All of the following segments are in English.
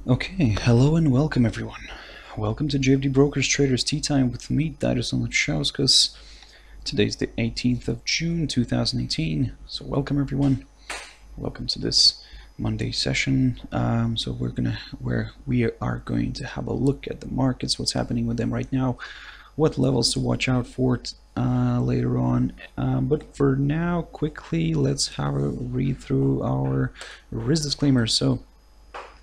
Okay, hello and welcome everyone. Welcome to JFD Brokers Traders Tea Time with me, Daidos Luchauskas. Today's the 18th of June 2018. So welcome everyone. Welcome to this Monday session. Where we are going to have a look at the markets, what's happening with them right now, what levels to watch out for later on. But for now, quickly, let's have a read through our risk disclaimer. So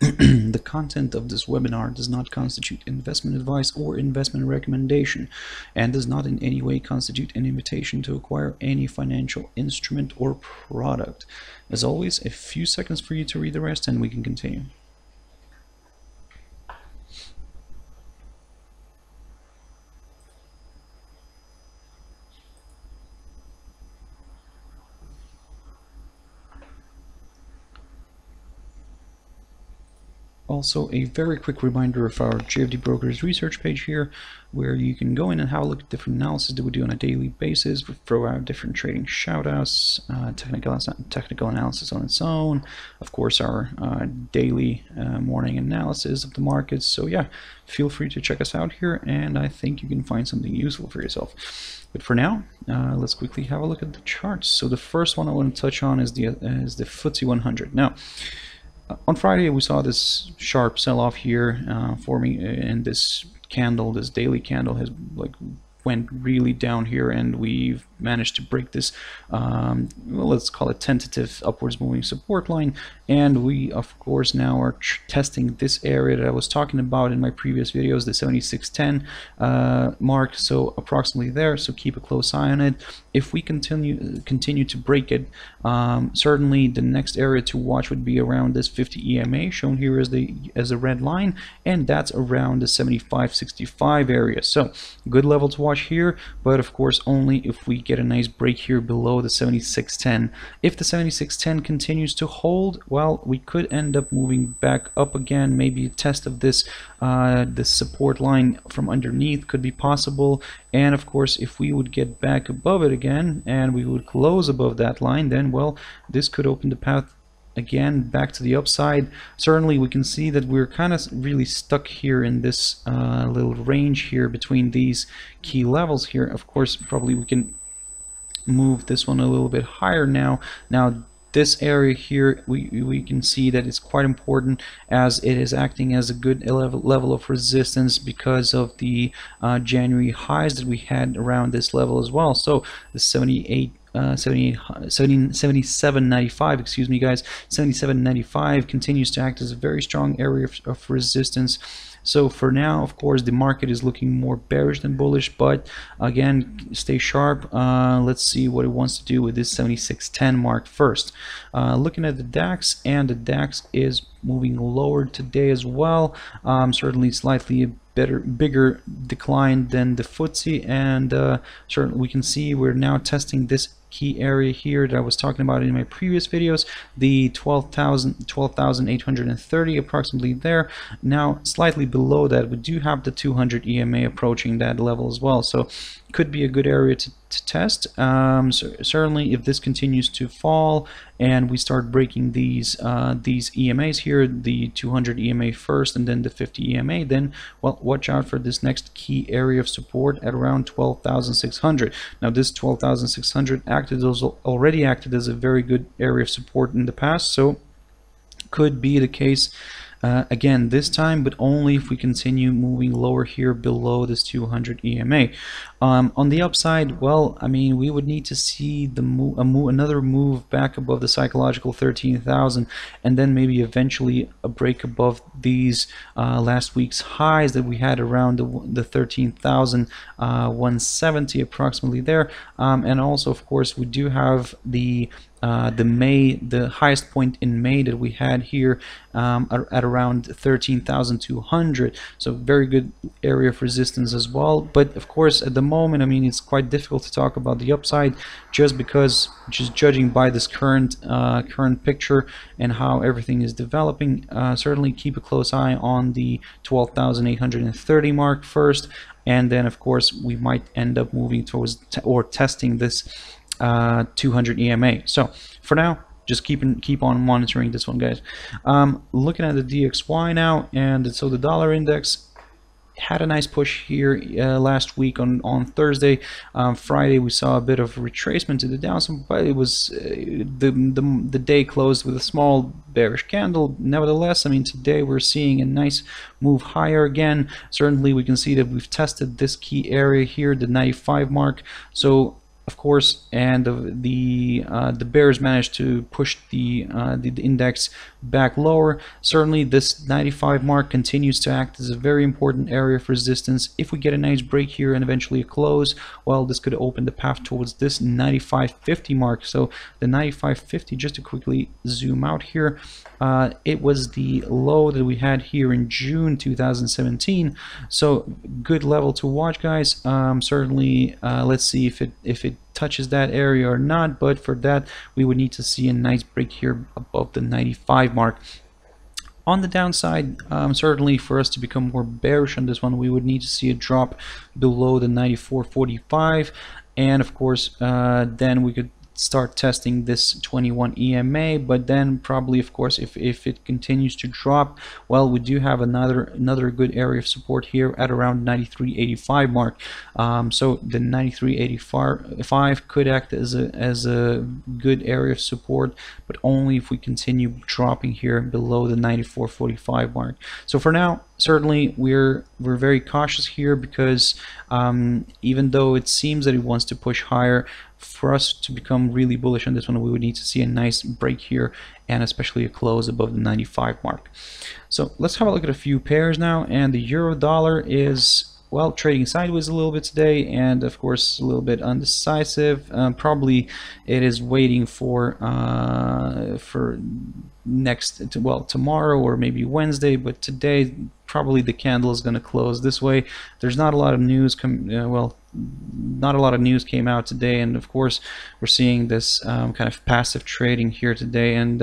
the content of this webinar does not constitute investment advice or investment recommendation and does not in any way constitute an invitation to acquire any financial instrument or product. As always, a few seconds for you to read the rest and we can continue. Also, a very quick reminder of our JFD Brokers research page here, where you can go in and have a look at different analysis that we do on a daily basis. We throw out different trading shoutouts, technical analysis on its own, of course our daily morning analysis of the markets. So yeah, feel free to check us out here, and I think you can find something useful for yourself. But for now, let's quickly have a look at the charts. So the first one I want to touch on is the FTSE 100. Now, on Friday, we saw this sharp sell-off here forming, and this candle, this daily candle, has went really down here, and we've managed to break this well, let's call it tentative upwards moving support line, and we of course now are testing this area that I was talking about in my previous videos, the 7610 mark, so approximately there. So keep a close eye on it. If we continue to break it, certainly the next area to watch would be around this 50 EMA shown here as a red line, and that's around the 75.65 area. So good level to watch here, but of course only if we get a nice break here below the 7610. If the 7610 continues to hold, well, we could end up moving back up again. Maybe a test of this support line from underneath could be possible, and of course if we would get back above it again and we would close above that line, then well, this could open the path again back to the upside. Certainly we can see that we're kind of really stuck here in this little range here between these key levels here. Of course, probably we can move this one a little bit higher now. This area here, we can see that it's quite important, as it is acting as a good level of resistance because of the January highs that we had around this level as well. So the 77.95, excuse me guys, 77.95 continues to act as a very strong area of resistance. So for now, of course, the market is looking more bearish than bullish, but again, stay sharp. Let's see what it wants to do with this 7610 mark first. Looking at the DAX, and the DAX is moving lower today as well. Certainly slightly bigger decline than the FTSE, and certainly we can see we're now testing this key area here that I was talking about in my previous videos, the 12,830 approximately there. Now slightly below that we do have the 200 EMA approaching that level as well, so could be a good area to test. So certainly if this continues to fall and we start breaking these EMAs here, the 200 EMA first and then the 50 EMA, then well, watch out for this next key area of support at around 12,600. Now this 12,600 already acted as a very good area of support in the past, so could be the case again this time, but only if we continue moving lower here below this 200 EMA. On the upside, well, I mean, we would need to see the another move back above the psychological 13,000, and then maybe eventually a break above these last week's highs that we had around the 13,170 approximately there. And also, of course, we do have the highest point in May that we had here at around 13,200, so very good area of resistance as well. But of course at the moment, I mean, it's quite difficult to talk about the upside just because, just judging by this current picture and how everything is developing. Certainly keep a close eye on the 12,830 mark first, and then of course we might end up moving towards or testing this 200 EMA. So for now, just keep on monitoring this one, guys. Looking at the DXY now, and so the dollar index had a nice push here last week on Thursday. Friday we saw a bit of retracement to the downside, but it was the day closed with a small bearish candle. Nevertheless, I mean, today we're seeing a nice move higher again. Certainly we can see that we've tested this key area here, the 95 mark. So of course, and the bears managed to push the index back lower. Certainly this 95 mark continues to act as a very important area of resistance. If we get a nice break here and eventually a close, well, this could open the path towards this 95.50 mark. So the 95.50, just to quickly zoom out here, it was the low that we had here in June 2017. So good level to watch, guys. Certainly let's see if it touches that area or not, but for that we would need to see a nice break here above the 95 mark. On the downside, certainly for us to become more bearish on this one, we would need to see a drop below the 94.45, and of course then we could start testing this 21 EMA. But then probably, of course, if it continues to drop, well, we do have another good area of support here at around 93.85 mark. So the 93.85 could act as a good area of support, but only if we continue dropping here below the 94.45 mark. So for now, certainly we're very cautious here, because even though it seems that it wants to push higher, for us to become really bullish on this one, we would need to see a nice break here, and especially a close above the 95 mark. So let's have a look at a few pairs now, and the euro dollar is, well, trading sideways a little bit today, and of course a little bit undecisive. Probably it is waiting for next, well, tomorrow or maybe Wednesday, but today probably the candle is going to close this way. There's not a lot of news not a lot of news came out today, and of course we're seeing this kind of passive trading here today, and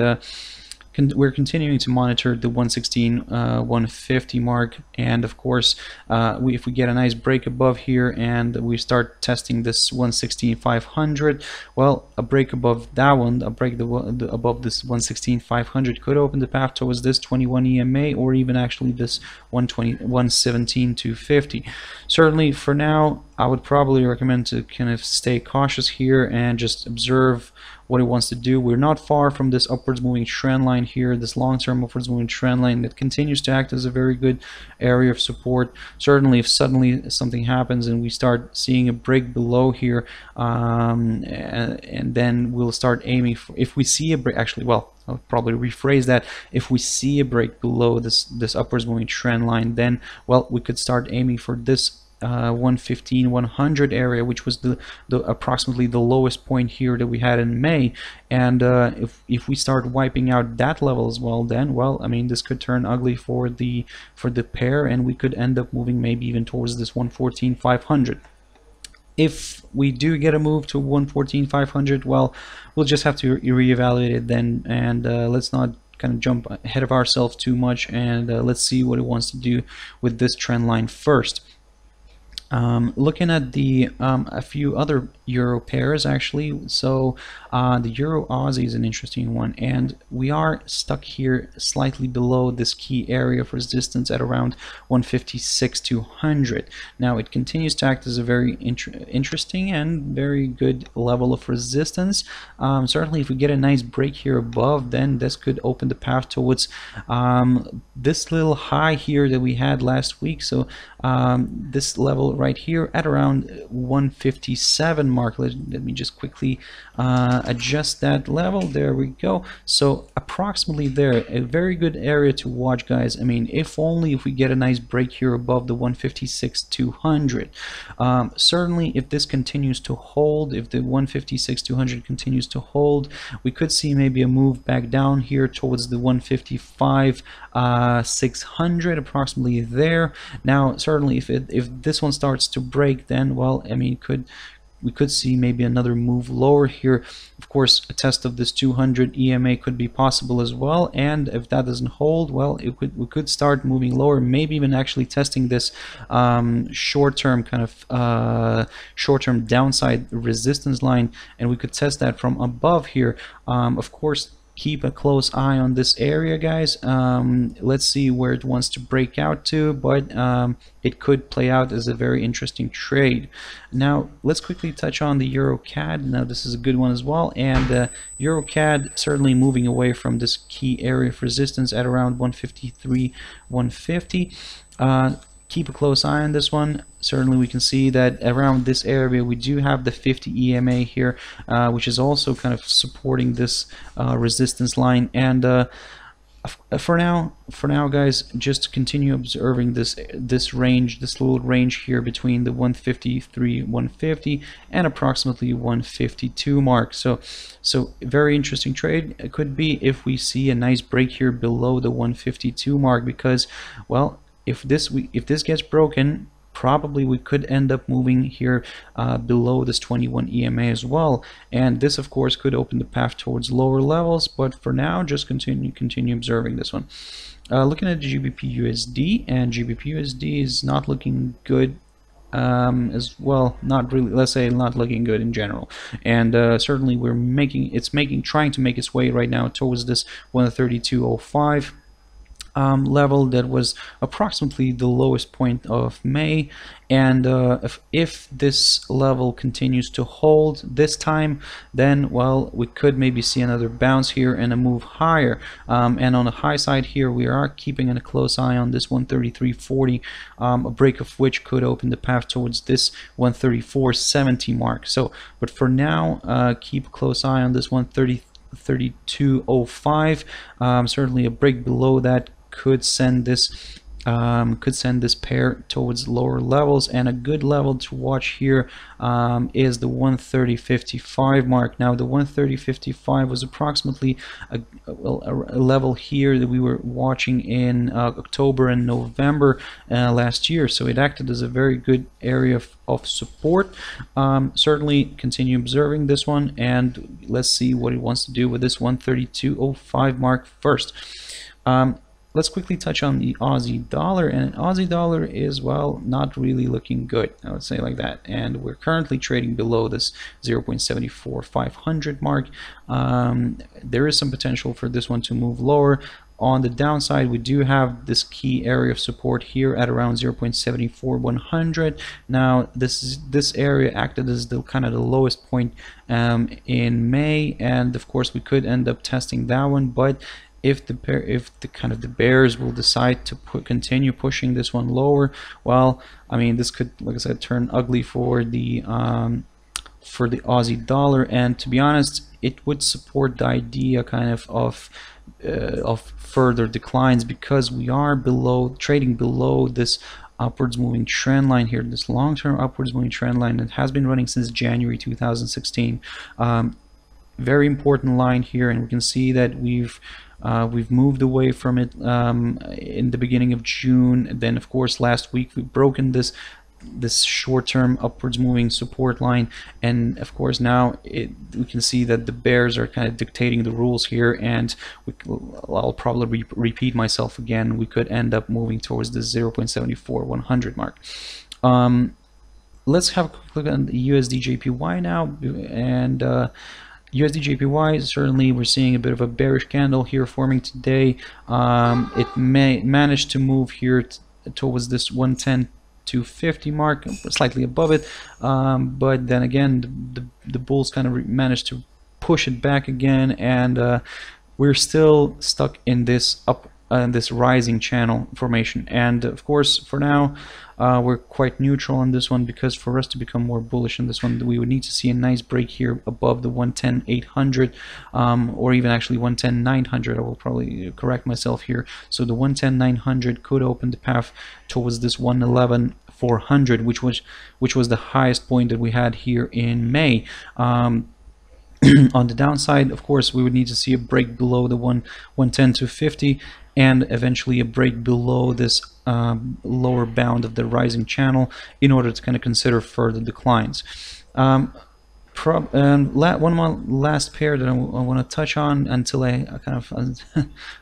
we're continuing to monitor the 116.150 mark, and of course if we get a nice break above here and we start testing this 116.500, well, a break above that one, a break above this 116.500 could open the path towards this 21 EMA, or even actually this 117.250. Certainly for now, I would probably recommend to kind of stay cautious here and just observe what it wants to do. We're not far from this upwards moving trend line here, this long-term upwards moving trend line that continues to act as a very good area of support. Certainly if suddenly something happens and we start seeing a break below here, and then we'll start aiming for, if we see a break, actually, well, I'll probably rephrase that, if we see a break below this upwards moving trend line, then, well, we could start aiming for this 115-100 area, which was the approximately the lowest point here that we had in May. And if we start wiping out that level as well, then, well, I mean, this could turn ugly for the pair, and we could end up moving maybe even towards this 114.500. If we do get a move to 114.500, well, we'll just have to reevaluate it then, and let's not kind of jump ahead of ourselves too much, and let's see what it wants to do with this trend line first. Looking at the a few other euro pairs, actually, so the euro Aussie is an interesting one, and we are stuck here slightly below this key area of resistance at around 156.200. Now it continues to act as a very interesting and very good level of resistance. Certainly if we get a nice break here above, then this could open the path towards this little high here that we had last week. So this level right here at around 157 mark. Let me just quickly adjust that level. There we go. So approximately there, a very good area to watch, guys. I mean, if we get a nice break here above the 156.200. Certainly if this continues to hold, if the 156.200 continues to hold, we could see maybe a move back down here towards the 155.600, approximately there. Now certainly if this one starts to break, then, well, I mean, we could see maybe another move lower here. Of Of course, a test of this 200 EMA could be possible as well, and if that doesn't hold, well, we could start moving lower, maybe even actually testing this short-term kind of short-term downside resistance line, and we could test that from above here. Of course, keep a close eye on this area, guys. Let's see where it wants to break out to, but it could play out as a very interesting trade. Now let's quickly touch on the EURCAD. Now this is a good one as well, and EURCAD certainly moving away from this key area of resistance at around 153, 150. Keep a close eye on this one. Certainly we can see that around this area we do have the 50 EMA here, which is also kind of supporting this resistance line. And for now guys, just continue observing this range, this little range here between the 153, 150 and approximately 152 mark. So very interesting trade. It could be if we see a nice break here below the 152 mark, because, well, if this gets broken, probably we could end up moving here below this 21 EMA as well, and this of course could open the path towards lower levels. But for now, just continue observing this one. Looking at the GBPUSD, and GBPUSD is not looking good as well. Not really, let's say not looking good in general, and certainly trying to make its way right now towards this 132.05 level that was approximately the lowest point of May. And if this level continues to hold this time, then, well, we could maybe see another bounce here and a move higher. And on the high side here, we are keeping a close eye on this 133.40, a break of which could open the path towards this 134.70 mark. So, but for now, keep a close eye on this 132.05. Certainly a break below that could send this pair towards lower levels, and a good level to watch here is the 130.55 mark. Now the 130.55 was approximately a level here that we were watching in October and November last year, so it acted as a very good area of support. Certainly continue observing this one, and let's see what it wants to do with this 132.05 mark first. Let's quickly touch on the Aussie dollar, and Aussie dollar is, well, not really looking good, I would say like that, and we're currently trading below this 0.74500 mark. There is some potential for this one to move lower. On the downside, we do have this key area of support here at around 0.74100. Now this area acted as the kind of the lowest point in May, and of course we could end up testing that one. But if the bears will decide to continue pushing this one lower, well, I mean, this could, like I said, turn ugly for the Aussie dollar. And to be honest, it would support the idea kind of further declines, because we are trading below this upwards moving trend line here, this long-term upwards moving trend line that has been running since January 2016. Very important line here, and we can see that we've moved away from it in the beginning of June. And then of course last week we've broken this short-term upwards moving support line, and of course now we can see that the bears are kind of dictating the rules here, and I'll probably repeat myself again. We could end up moving towards the 0.74100 mark. Let's have a quick look at the USDJPY now, and USDJPY, certainly we're seeing a bit of a bearish candle here forming today. It may manage to move here towards this 110.250 mark, slightly above it, but then again the bulls kind of managed to push it back again, and we're still stuck in this this rising channel formation. And of course for now we're quite neutral on this one, because for us to become more bullish on this one, we would need to see a nice break here above the 110.800, or even actually 110.900. I will probably correct myself here. So the 110.900 could open the path towards this 111.400, which was the highest point that we had here in May. On the downside, of course, we would need to see a break below the 110.250, and eventually a break below this lower bound of the rising channel in order to kind of consider further declines. One of my last pair that I want to touch on until I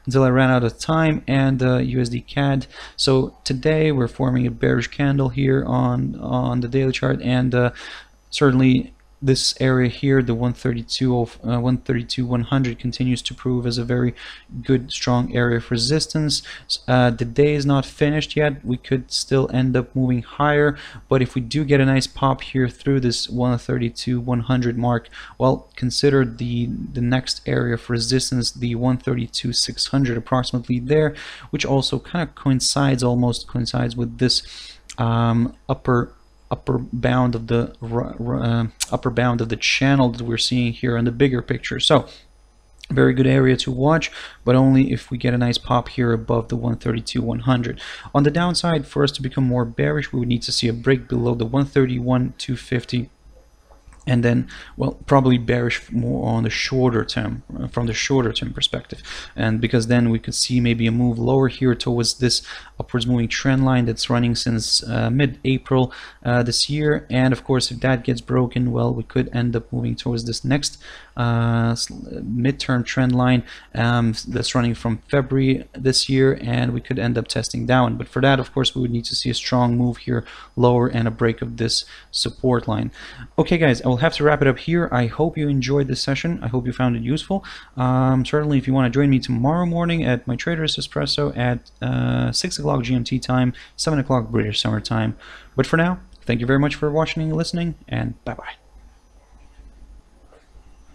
until I ran out of time, and USDCAD. So today we're forming a bearish candle here on the daily chart, and certainly this area here, the 132 continues to prove as a very good, strong area of resistance. The day is not finished yet. We could still end up moving higher, but if we do get a nice pop here through this 132.100 mark, well, consider the next area of resistance, the 132.600 approximately there, which also kind of almost coincides with this upper bound of the channel that we're seeing here in the bigger picture. So very good area to watch, but only if we get a nice pop here above the 132.100. On the downside, for us to become more bearish, we would need to see a break below the 131.250, and then, well, probably bearish more on the shorter term, from the shorter term perspective, and because then we could see maybe a move lower here towards this upwards moving trend line that's running since mid-April this year. And of course, if that gets broken, well, we could end up moving towards this next midterm trend line that's running from February this year, and we could end up testing down. But for that, of course, we would need to see a strong move here lower and a break of this support line. Okay guys, I will have to wrap it up here. I hope you enjoyed this session. I hope you found it useful. Certainly, if you want to join me tomorrow morning at my Trader's Espresso at 6 o'clock GMT time, 7 o'clock British Summer Time. But for now, thank you very much for watching and listening, and bye-bye.